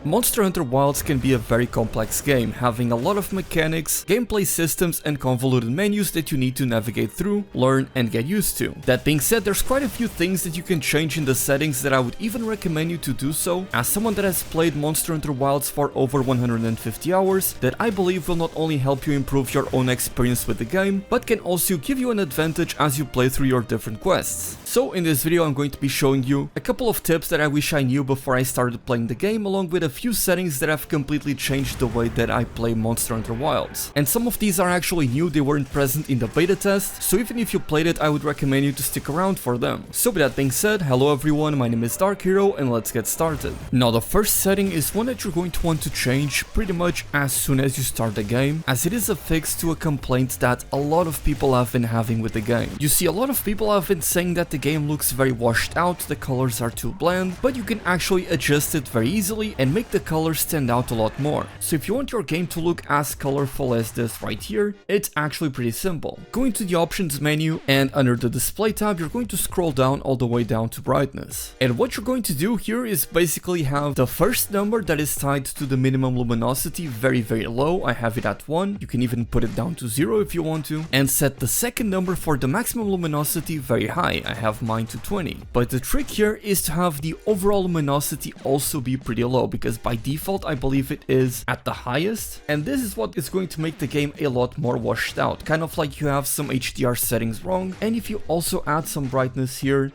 Monster Hunter Wilds can be a very complex game, having a lot of mechanics, gameplay systems and convoluted menus that you need to navigate through, learn and get used to. That being said, there's quite a few things that you can change in the settings that I would even recommend you to do so. As someone that has played Monster Hunter Wilds for over 150 hours, that I believe will not only help you improve your own experience with the game, but can also give you an advantage as you play through your different quests. So in this video I'm going to be showing you a couple of tips that I wish I knew before I started playing the game, along with a few settings that have completely changed the way that I play Monster Hunter Wilds. And some of these are actually new, they weren't present in the beta test, so even if you played it I would recommend you to stick around for them. So with that being said, hello everyone, my name is Dark Hero and let's get started. Now the first setting is one that you're going to want to change pretty much as soon as you start the game, as it is a fix to a complaint that a lot of people have been having with the game. You see, a lot of people have been saying that the game looks very washed out, the colors are too bland, but you can actually adjust it very easily and make the colors stand out a lot more. So if you want your game to look as colorful as this right here, it's actually pretty simple. Going to the options menu and under the display tab, you're going to scroll down all the way down to brightness. And what you're going to do here is basically have the first number that is tied to the minimum luminosity very low. I have it at 1, you can even put it down to 0 if you want to, and set the second number for the maximum luminosity very high. I have mine to 20. But the trick here is to have the overall luminosity also be pretty low, because by default I believe it is at the highest, and this is what is going to make the game a lot more washed out, kind of like you have some HDR settings wrong, and if you also add some brightness here,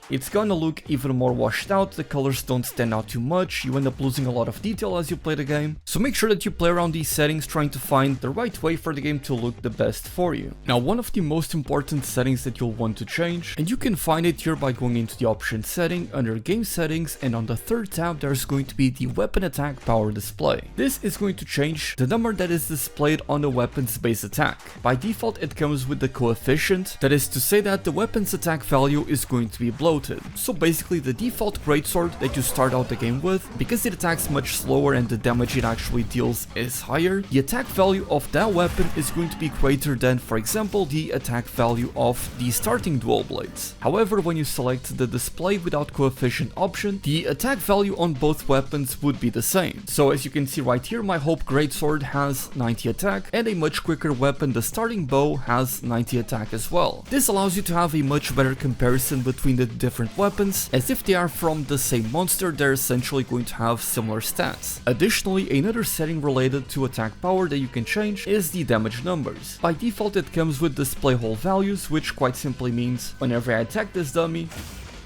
it's gonna look even more washed out, the colors don't stand out too much, you end up losing a lot of detail as you play the game. So make sure that you play around these settings trying to find the right way for the game to look the best for you. Now one of the most important settings that you'll want to change, and you can find it here by going into the options setting, under game settings, and on the third tab there's going to be the weapon attack power display. This is going to change the number that is displayed on the weapon's base attack. By default it comes with the coefficient, that is to say that the weapon's attack value is going to be bloated. So basically the default greatsword that you start out the game with, because it attacks much slower and the damage it actually deals is higher, the attack value of that weapon is going to be greater than, for example, the attack value of the starting dual blades. However, when you select the display without coefficient option, the attack value on both weapons would be the same. So as you can see right here, my Hope greatsword has 90 attack, and a much quicker weapon, the starting bow, has 90 attack as well. This allows you to have a much better comparison between the different weapons, as if they are from the same monster, they're essentially going to have similar stats. Additionally, another setting related to attack power that you can change is the damage numbers. By default it comes with display hole values, which quite simply means whenever I attack this dummy,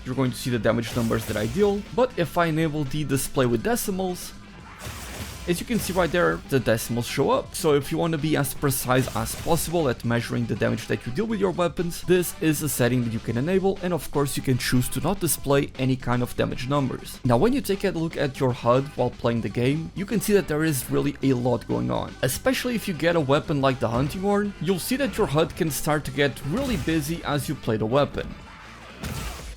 you're going to see the damage numbers that I deal, but if I enable the display with decimals, as you can see right there, the decimals show up. So if you want to be as precise as possible at measuring the damage that you deal with your weapons, this is a setting that you can enable, and of course you can choose to not display any kind of damage numbers. Now when you take a look at your HUD while playing the game, you can see that there is really a lot going on. Especially if you get a weapon like the hunting horn, you'll see that your HUD can start to get really busy as you play the weapon.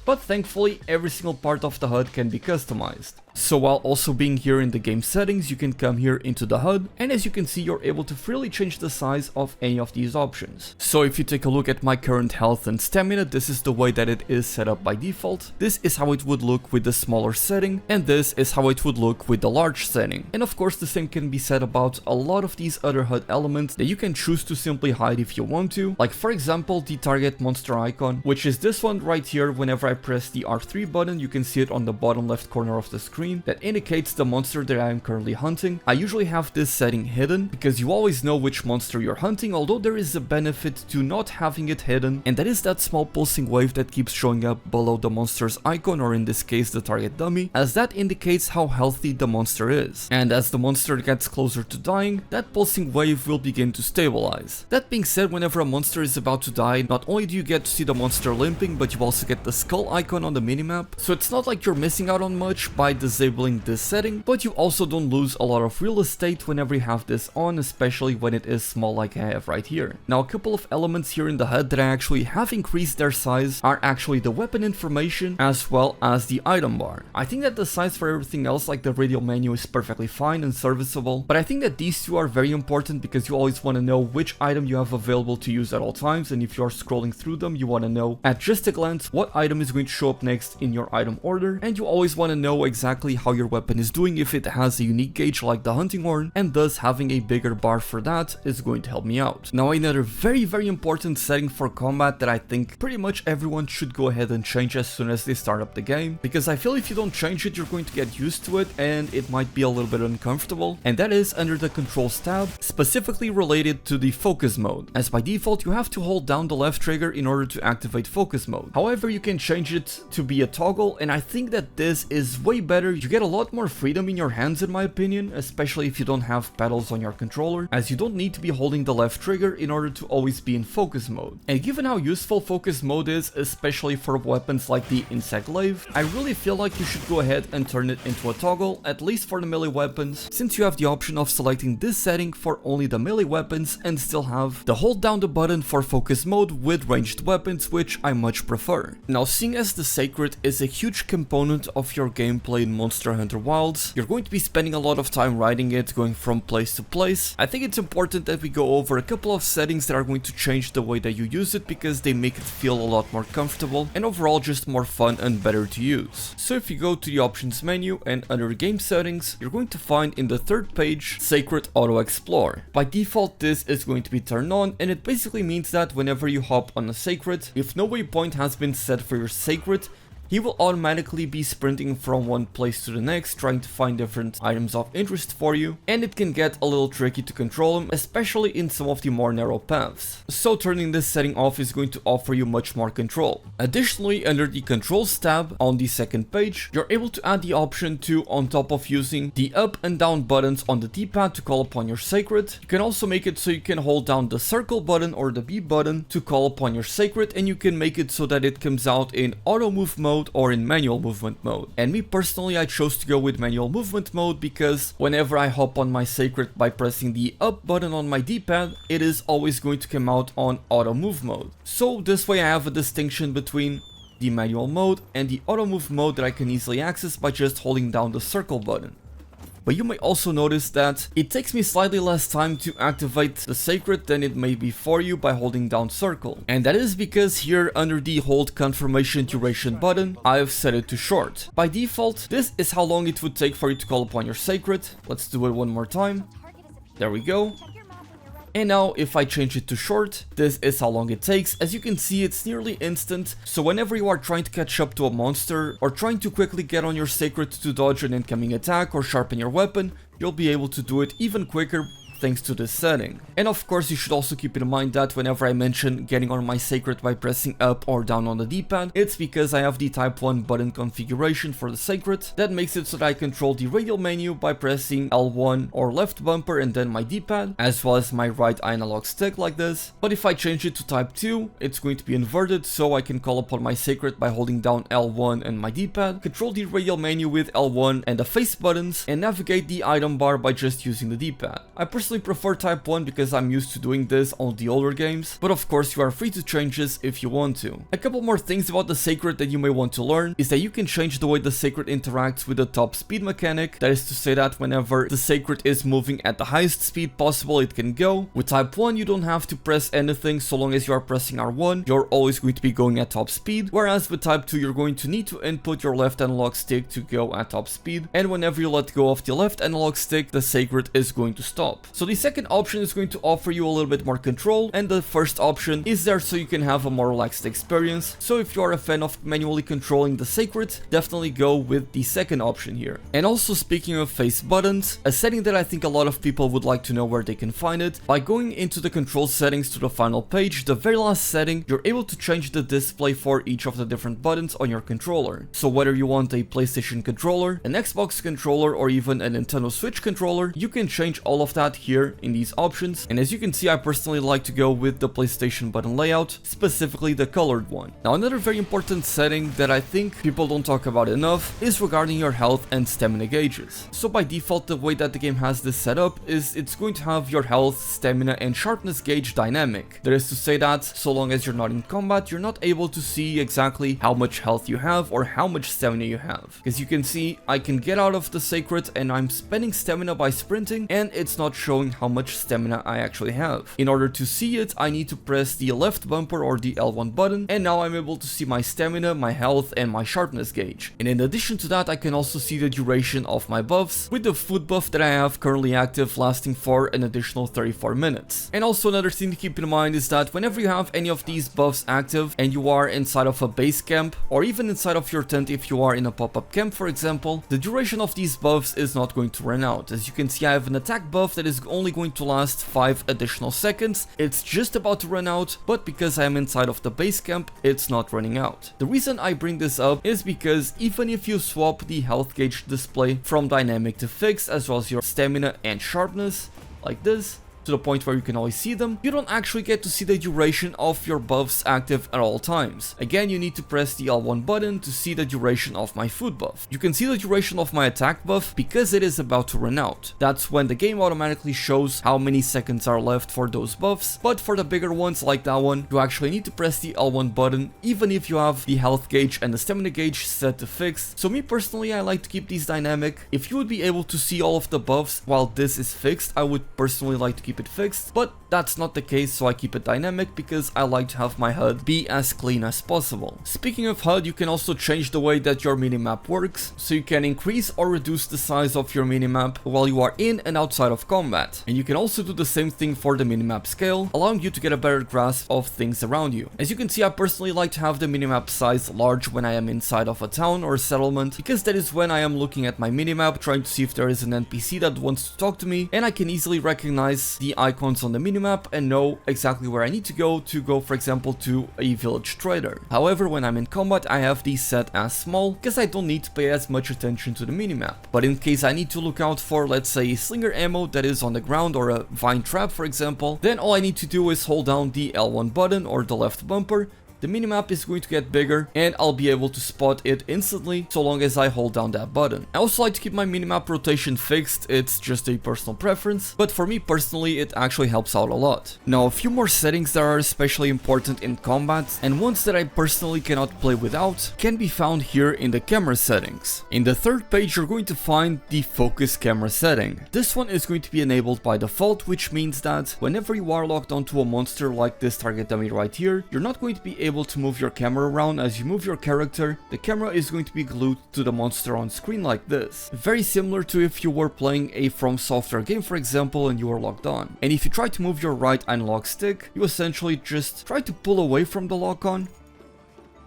But thankfully every single part of the HUD can be customized. So while also being here in the game settings, you can come here into the HUD, and as you can see you're able to freely change the size of any of these options. So if you take a look at my current health and stamina, this is the way that it is set up by default. This is how it would look with the smaller setting, and this is how it would look with the large setting. And of course the same can be said about a lot of these other HUD elements that you can choose to simply hide if you want to, like for example the target monster icon, which is this one right here. Whenever I press the R3 button, you can see it on the bottom left corner of the screen. That indicates the monster that I am currently hunting. I usually have this setting hidden because you always know which monster you're hunting, although there is a benefit to not having it hidden, and that is that small pulsing wave that keeps showing up below the monster's icon, or in this case the target dummy, as that indicates how healthy the monster is. And as the monster gets closer to dying, that pulsing wave will begin to stabilize. That being said, whenever a monster is about to die, not only do you get to see the monster limping, but you also get the skull icon on the minimap, so it's not like you're missing out on much by disabling this setting, but you also don't lose a lot of real estate whenever you have this on, especially when it is small like I have right here. Now a couple of elements here in the HUD that I actually have increased their size are actually the weapon information as well as the item bar. I think that the size for everything else, like the radial menu, is perfectly fine and serviceable, but I think that these two are very important because you always want to know which item you have available to use at all times, and if you are scrolling through them you want to know at just a glance what item is is going to show up next in your item order, and you always want to know exactly how your weapon is doing if it has a unique gauge like the hunting horn, and thus having a bigger bar for that is going to help me out. Now another very important setting for combat that I think pretty much everyone should go ahead and change as soon as they start up the game, because I feel if you don't change it you're going to get used to it and it might be a little bit uncomfortable, and that is under the controls tab, specifically related to the focus mode. As by default you have to hold down the left trigger in order to activate focus mode. However, you can change it to be a toggle, and I think that this is way better. You get a lot more freedom in your hands in my opinion, especially if you don't have pedals on your controller, as you don't need to be holding the left trigger in order to always be in focus mode. And given how useful focus mode is, especially for weapons like the insect glaive, I really feel like you should go ahead and turn it into a toggle, at least for the melee weapons, since you have the option of selecting this setting for only the melee weapons and still have the hold down the button for focus mode with ranged weapons, which I much prefer. Now, seeing as the Seikret is a huge component of your gameplay in Monster Hunter Wilds, you're going to be spending a lot of time riding it, going from place to place. I think it's important that we go over a couple of settings that are going to change the way that you use it, because they make it feel a lot more comfortable and overall just more fun and better to use. So if you go to the options menu and under game settings, you're going to find in the third page Seikret Auto Explore. By default this is going to be turned on, and it basically means that whenever you hop on a Seikret, if no waypoint has been set for your Seikret, he will automatically be sprinting from one place to the next, trying to find different items of interest for you, and it can get a little tricky to control him, especially in some of the more narrow paths. So turning this setting off is going to offer you much more control. Additionally, under the controls tab on the second page, you're able to add the option to, on top of using the up and down buttons on the D-pad to call upon your Seikret, you can also make it so you can hold down the circle button or the B button to call upon your Seikret, and you can make it so that it comes out in auto move mode or in manual movement mode. And me personally, I chose to go with manual movement mode because whenever I hop on my Seikret by pressing the up button on my D-pad, it is always going to come out on auto move mode. So this way I have a distinction between the manual mode and the auto move mode that I can easily access by just holding down the circle button. But you may also notice that it takes me slightly less time to activate the Seikret than it may be for you by holding down circle. And that is because here under the hold confirmation duration button, I have set it to short. By default, this is how long it would take for you to call upon your Seikret. Let's do it one more time. There we go. And now if I change it to short, this is how long it takes. As you can see, it's nearly instant, so whenever you are trying to catch up to a monster or trying to quickly get on your Seikret to dodge an incoming attack or sharpen your weapon, you'll be able to do it even quicker thanks to this setting. And of course you should also keep in mind that whenever I mention getting on my Seikret by pressing up or down on the D-pad, it's because I have the type 1 button configuration for the Seikret that makes it so that I control the radial menu by pressing L1 or left bumper and then my D-pad, as well as my right analog stick like this. But if I change it to type 2, it's going to be inverted, so I can call upon my Seikret by holding down L1 and my D-pad, control the radial menu with L1 and the face buttons, and navigate the item bar by just using the D-pad. I personally prefer type 1 because I'm used to doing this on the older games, but of course you are free to change this if you want to. A couple more things about the Seikret that you may want to learn is that you can change the way the Seikret interacts with the top speed mechanic. That is to say that whenever the Seikret is moving at the highest speed possible it can go. With type 1 you don't have to press anything, so long as you are pressing R1 you're always going to be going at top speed, whereas with type 2 you're going to need to input your left analog stick to go at top speed, and whenever you let go of the left analog stick the Seikret is going to stop. So the second option is going to offer you a little bit more control, and the first option is there so you can have a more relaxed experience. So if you are a fan of manually controlling the Seikret, definitely go with the second option here. And also, speaking of face buttons, a setting that I think a lot of people would like to know where they can find it, by going into the control settings to the final page, the very last setting, you're able to change the display for each of the different buttons on your controller. So whether you want a PlayStation controller, an Xbox controller, or even a Nintendo Switch controller, you can change all of that here in these options. And as you can see, I personally like to go with the PlayStation button layout, specifically the colored one. Now another very important setting that I think people don't talk about enough is regarding your health and stamina gauges. So by default the way that the game has this set up is it's going to have your health, stamina and sharpness gauge dynamic. That is to say that so long as you're not in combat you're not able to see exactly how much health you have or how much stamina you have. As you can see, I can get out of the Seikret and I'm spending stamina by sprinting and it's not showing showing how much stamina I actually have. In order to see it, I need to press the left bumper or the L1 button, and now I'm able to see my stamina, my health, and my sharpness gauge. And in addition to that, I can also see the duration of my buffs, with the food buff that I have currently active lasting for an additional 34 minutes. And also another thing to keep in mind is that whenever you have any of these buffs active and you are inside of a base camp, or even inside of your tent if you are in a pop-up camp for example, the duration of these buffs is not going to run out. As you can see, I have an attack buff that is only going to last 5 additional seconds. It's just about to run out, but because I am inside of the base camp, it's not running out. The reason I bring this up is because even if you swap the health gauge display from dynamic to fixed, as well as your stamina and sharpness, like this, to the point where you can always see them, you don't actually get to see the duration of your buffs active at all times. Again, you need to press the L1 button to see the duration of my food buff. You can see the duration of my attack buff because it is about to run out. That's when the game automatically shows how many seconds are left for those buffs, but for the bigger ones like that one, you actually need to press the L1 button even if you have the health gauge and the stamina gauge set to fixed. So me personally, I like to keep these dynamic. If you would be able to see all of the buffs while this is fixed, I would personally like to keep it fixed, but that's not the case, so I keep it dynamic because I like to have my HUD be as clean as possible. Speaking of HUD, you can also change the way that your minimap works, so you can increase or reduce the size of your minimap while you are in and outside of combat. And you can also do the same thing for the minimap scale, allowing you to get a better grasp of things around you. As you can see, I personally like to have the minimap size large when I am inside of a town or a settlement, because that is when I am looking at my minimap trying to see if there is an NPC that wants to talk to me, and I can easily recognize the icons on the minimap and know exactly where I need to go, for example, to a village trader. However, when I'm in combat, I have these set as small because I don't need to pay as much attention to the minimap. But in case I need to look out for, let's say, Slinger ammo that is on the ground or a vine trap, for example, then all I need to do is hold down the L1 button or the left bumper. The minimap is going to get bigger and I'll be able to spot it instantly so long as I hold down that button. I also like to keep my minimap rotation fixed. It's just a personal preference, but for me personally it actually helps out a lot. Now, a few more settings that are especially important in combat, and ones that I personally cannot play without, can be found here in the camera settings. In the third page you're going to find the focus camera setting. This one is going to be enabled by default, which means that whenever you are locked onto a monster like this target dummy right here, you're not going to be able to move your camera around. As you move your character, the camera is going to be glued to the monster on screen like this. Very similar to if you were playing a From Software game, for example, and you were locked on. And if you try to move your right analog stick, you essentially just try to pull away from the lock on,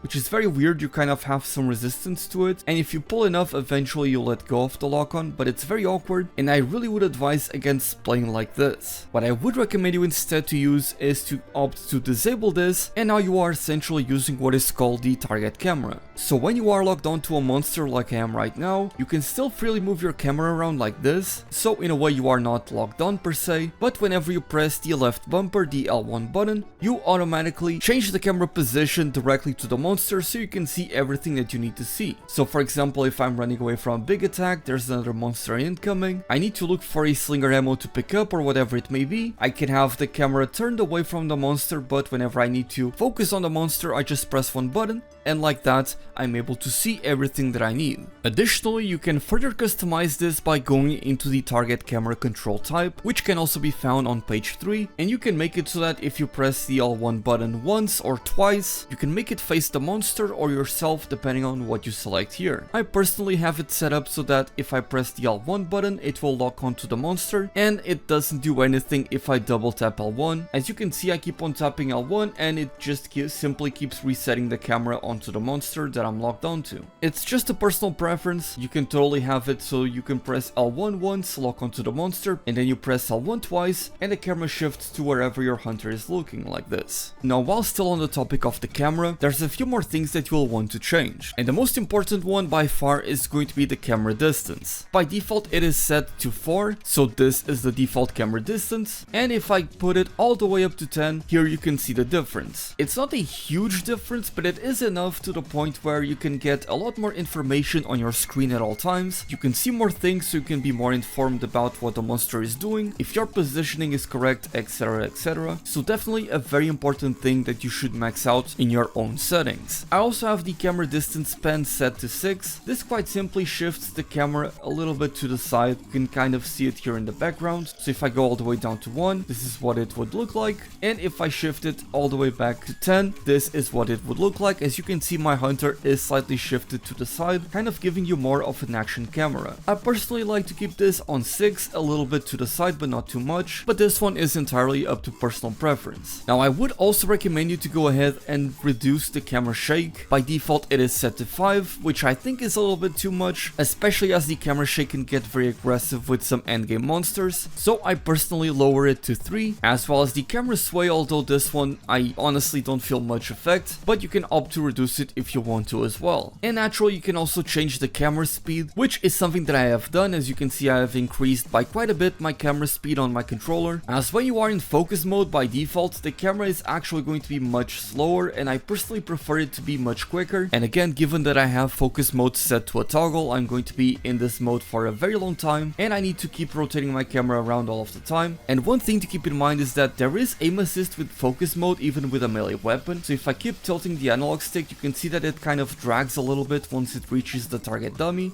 which is very weird. You kind of have some resistance to it, and if you pull enough, eventually you'll let go of the lock-on, but it's very awkward, and I really would advise against playing like this. What I would recommend you instead to use is to opt to disable this, and now you are essentially using what is called the target camera. So when you are locked onto a monster like I am right now, you can still freely move your camera around like this, so in a way you are not locked on per se, but whenever you press the left bumper, the L1 button, you automatically change the camera position directly to the monster so you can see everything that you need to see. So for example, if I'm running away from a big attack, there's another monster incoming, I need to look for a Slinger ammo to pick up or whatever it may be, I can have the camera turned away from the monster, but whenever I need to focus on the monster, I just press one button, and like that, I'm able to see everything that I need. Additionally, you can further customize this by going into the target camera control type, which can also be found on page 3, and you can make it so that if you press the L1 button once or twice, you can make it face the monster or yourself depending on what you select here. I personally have it set up so that if I press the L1 button, it will lock onto the monster, and it doesn't do anything if I double tap L1. As you can see, I keep on tapping L1 and it just simply keeps resetting the camera onto the monster that I'm locked onto. It's just a personal preference. You can totally have it so you can press L1 once, lock onto the monster, and then you press L1 twice, and the camera shifts to wherever your hunter is looking like this. Now, while still on the topic of the camera, there's a few more things that you will want to change, and the most important one by far is going to be the camera distance. By default it is set to 4, so this is the default camera distance, and if I put it all the way up to 10, here you can see the difference. It's not a huge difference, but it is enough enough to the point where you can get a lot more information on your screen at all times. You can see more things, so you can be more informed about what the monster is doing, if your positioning is correct, etc, etc. So definitely a very important thing that you should max out in your own settings. I also have the camera distance span set to 6. This quite simply shifts the camera a little bit to the side. You can kind of see it here in the background. So if I go all the way down to 1, this is what it would look like. And if I shift it all the way back to 10, this is what it would look like. As you can see, my hunter is slightly shifted to the side, kind of giving you more of an action camera. I personally like to keep this on 6, a little bit to the side but not too much, but this one is entirely up to personal preference. Now I would also recommend you to go ahead and reduce the camera shake. By default it is set to 5, which I think is a little bit too much, especially as the camera shake can get very aggressive with some endgame monsters, so I personally lower it to 3, as well as the camera sway, although this one I honestly don't feel much effect, but you can opt to reduce it if you want to as well. And naturally you can also change the camera speed, which is something that I have done. As you can see, I have increased by quite a bit my camera speed on my controller, as when you are in focus mode by default the camera is actually going to be much slower, and I personally prefer it to be much quicker. And again, given that I have focus mode set to a toggle, I'm going to be in this mode for a very long time, and I need to keep rotating my camera around all of the time. And one thing to keep in mind is that there is aim assist with focus mode even with a melee weapon, so if I keep tilting the analog stick you can see that it kind of drags a little bit once it reaches the target dummy.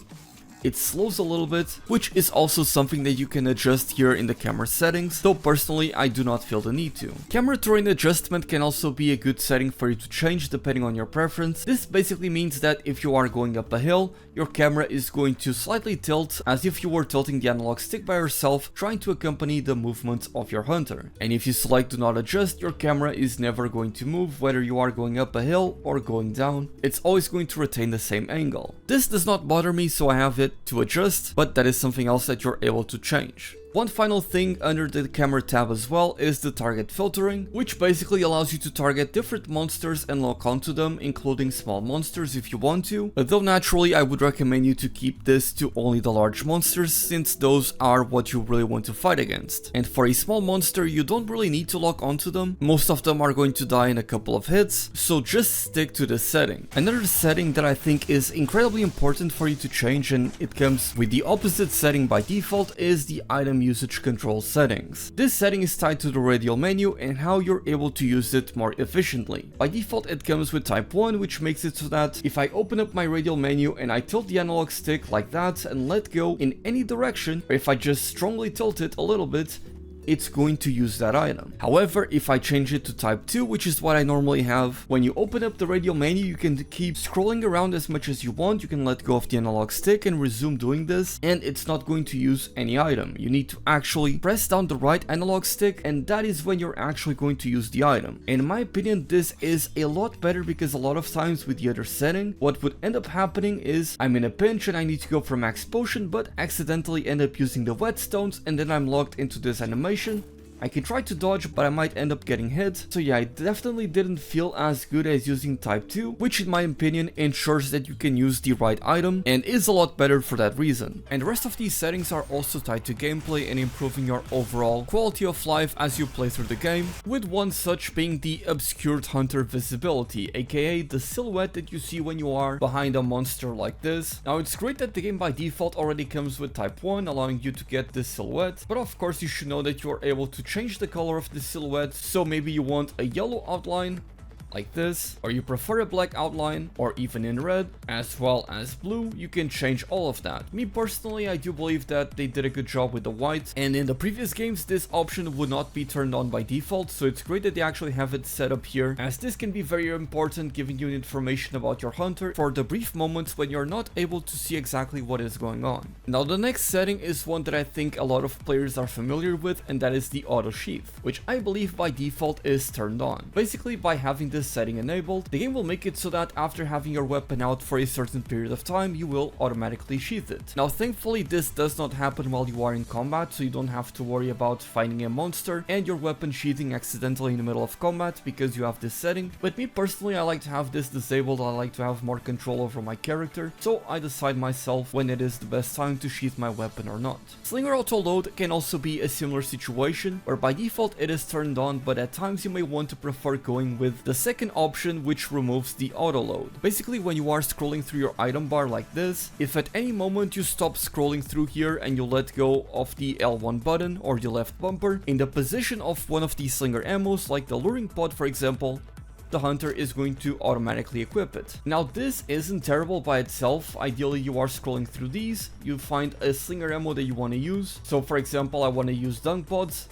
It slows a little bit, which is also something that you can adjust here in the camera settings, though personally I do not feel the need to. Camera terrain adjustment can also be a good setting for you to change depending on your preference. This basically means that if you are going up a hill, your camera is going to slightly tilt as if you were tilting the analog stick by yourself, trying to accompany the movements of your hunter. And if you select do not adjust, your camera is never going to move whether you are going up a hill or going down. It's always going to retain the same angle. This does not bother me, so I have it to adjust, but that is something else that you're able to change. One final thing under the camera tab as well is the target filtering, which basically allows you to target different monsters and lock onto them, including small monsters if you want to, though naturally I would recommend you to keep this to only the large monsters, since those are what you really want to fight against. And for a small monster you don't really need to lock onto them, most of them are going to die in a couple of hits, so just stick to this setting. Another setting that I think is incredibly important for you to change, and it comes with the opposite setting by default, is the item usage control settings. This setting is tied to the radial menu and how you're able to use it more efficiently. By default it comes with type 1, which makes it so that if I open up my radial menu and I tilt the analog stick like that and let go in any direction, or if I just strongly tilt it a little bit, it's going to use that item. However, if I change it to type 2, which is what I normally have, when you open up the radial menu you can keep scrolling around as much as you want, you can let go of the analog stick and resume doing this, and it's not going to use any item. You need to actually press down the right analog stick, and that is when you're actually going to use the item. In my opinion, this is a lot better, because a lot of times with the other setting, what would end up happening is I'm in a pinch and I need to go for max potion, but accidentally end up using the whetstones, and then I'm locked into this animation. I can try to dodge, but I might end up getting hit. So yeah, it definitely didn't feel as good as using type 2, which in my opinion ensures that you can use the right item and is a lot better for that reason. And the rest of these settings are also tied to gameplay and improving your overall quality of life as you play through the game, with one such being the obscured hunter visibility, aka the silhouette that you see when you are behind a monster like this. Now it's great that the game by default already comes with type 1, allowing you to get this silhouette, but of course you should know that you are able to change the color of the silhouette, so maybe you want a yellow outline like this, or you prefer a black outline, or even in red, as well as blue. You can change all of that. Me personally, I do believe that they did a good job with the white, and in the previous games this option would not be turned on by default, so it's great that they actually have it set up here, as this can be very important, giving you information about your hunter for the brief moments when you're not able to see exactly what is going on. Now the next setting is one that I think a lot of players are familiar with, and that is the auto-sheathe, which I believe by default is turned on. Basically, by having this setting enabled, the game will make it so that after having your weapon out for a certain period of time, you will automatically sheath it. Now thankfully this does not happen while you are in combat, so you don't have to worry about finding a monster and your weapon sheathing accidentally in the middle of combat because you have this setting. But me personally, I like to have this disabled. I like to have more control over my character, so I decide myself when it is the best time to sheath my weapon or not. Slinger auto load can also be a similar situation, where by default it is turned on, but at times you may want to prefer going with the second second option, which removes the auto load. Basically, when you are scrolling through your item bar like this, if at any moment you stop scrolling through here and you let go of the L1 button or the left bumper in the position of one of these Slinger ammos, like the luring pod for example, the hunter is going to automatically equip it. Now this isn't terrible by itself. Ideally you are scrolling through these, you find a Slinger ammo that you want to use. So for example, I want to use dunk pods.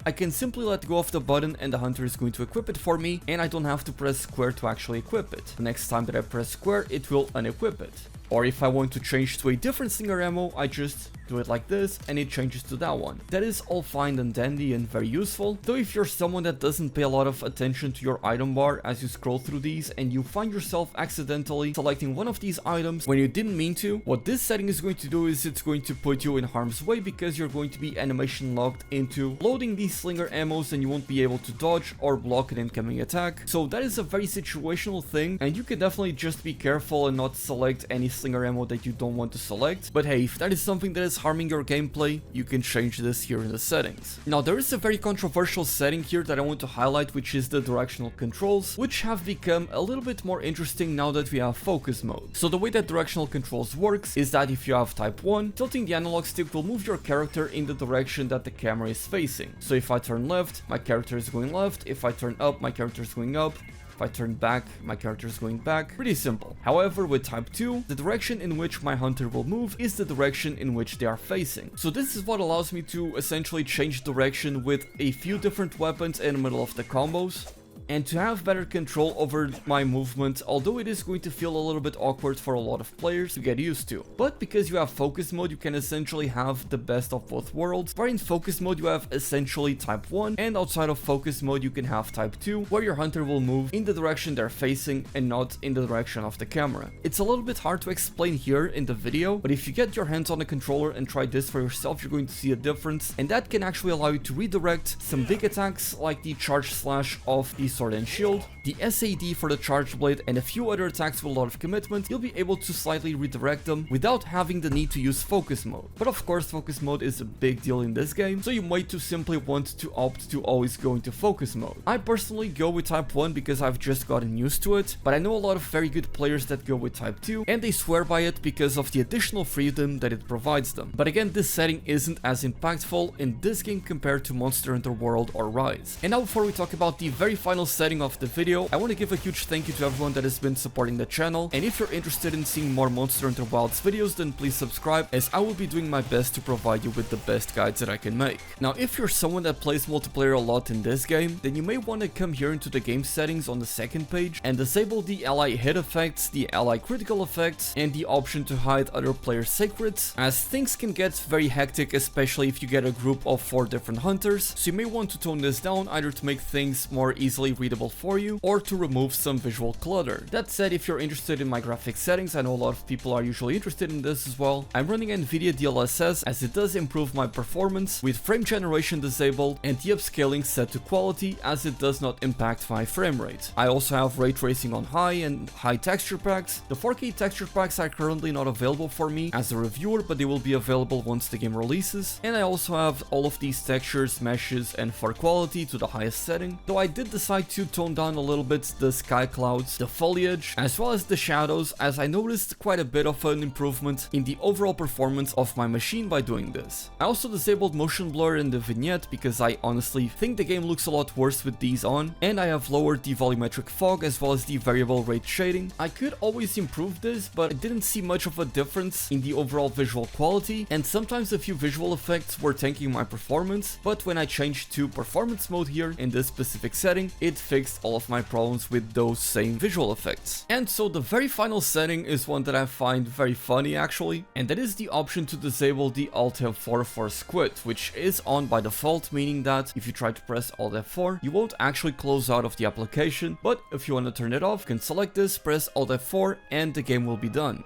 I can simply let go of the button and the hunter is going to equip it for me, and I don't have to press square to actually equip it. The next time that I press square, it will unequip it. Or if I want to change to a different Slinger ammo, I just do it like this and it changes to that one. That is all fine and dandy and very useful, though if you're someone that doesn't pay a lot of attention to your item bar as you scroll through these and you find yourself accidentally selecting one of these items when you didn't mean to, what this setting is going to do is it's going to put you in harm's way because you're going to be animation locked into loading these Slinger ammos and you won't be able to dodge or block an incoming attack. So that is a very situational thing, and you can definitely just be careful and not select any Slinger ammo that you don't want to select. But hey, if that is something that is harming your gameplay, you can change this here in the settings. Now there is a very controversial setting here that I want to highlight, which is the directional controls, which have become a little bit more interesting now that we have focus mode. So the way that directional controls works is that if you have type 1, tilting the analog stick will move your character in the direction that the camera is facing. So if I turn left, my character is going left. If I turn up, my character is going up. If I turn back, my character is going back. Pretty simple. However, with type 2, the direction in which my hunter will move is the direction in which they are facing. So this is what allows me to essentially change direction with a few different weapons in the middle of the combos, and to have better control over my movement, although it is going to feel a little bit awkward for a lot of players to get used to. But because you have focus mode, you can essentially have the best of both worlds, where in focus mode you have essentially type 1, and outside of focus mode you can have type 2, where your hunter will move in the direction they're facing and not in the direction of the camera. It's a little bit hard to explain here in the video, but if you get your hands on the controller and try this for yourself, you're going to see a difference, and that can actually allow you to redirect some big attacks like the charge slash of the sword and shield, the SAD for the charge blade, and a few other attacks with a lot of commitment. You'll be able to slightly redirect them without having the need to use focus mode. But of course focus mode is a big deal in this game, so you might too simply want to opt to always go into focus mode. I personally go with type 1 because I've just gotten used to it, but I know a lot of very good players that go with type 2 and they swear by it because of the additional freedom that it provides them. But again, this setting isn't as impactful in this game compared to Monster Hunter World or Rise. And now before we talk about the very final setting of the video, I want to give a huge thank you to everyone that has been supporting the channel, and if you're interested in seeing more Monster Hunter Wilds videos, then please subscribe, as I will be doing my best to provide you with the best guides that I can make. Now if you're someone that plays multiplayer a lot in this game, then you may want to come here into the game settings on the second page and disable the ally hit effects, the ally critical effects, and the option to hide other players' secrets, as things can get very hectic, especially if you get a group of 4 different hunters. So you may want to tone this down, either to make things more easily readable for you or to remove some visual clutter. That said, if you're interested in my graphic settings, I know a lot of people are usually interested in this as well. I'm running NVIDIA DLSS, as it does improve my performance with frame generation disabled and the upscaling set to quality, as it does not impact my frame rate. I also have ray tracing on high and high texture packs. The 4K texture packs are currently not available for me as a reviewer, but they will be available once the game releases. And I also have all of these textures, meshes, and fur quality to the highest setting, though I did decide to tone down a little bit the sky clouds, the foliage, as well as the shadows, as I noticed quite a bit of an improvement in the overall performance of my machine by doing this. I also disabled motion blur in the vignette because I honestly think the game looks a lot worse with these on, and I have lowered the volumetric fog as well as the variable rate shading. I could always improve this, but I didn't see much of a difference in the overall visual quality, and sometimes a few visual effects were tanking my performance, but when I changed to performance mode here in this specific setting, it fixed all of my problems with those same visual effects. And so the very final setting is one that I find very funny actually, and that is the option to disable the Alt F4 for squid, which is on by default, meaning that if you try to press Alt F4, you won't actually close out of the application, but if you want to turn it off, you can select this, press Alt F4, and the game will be done.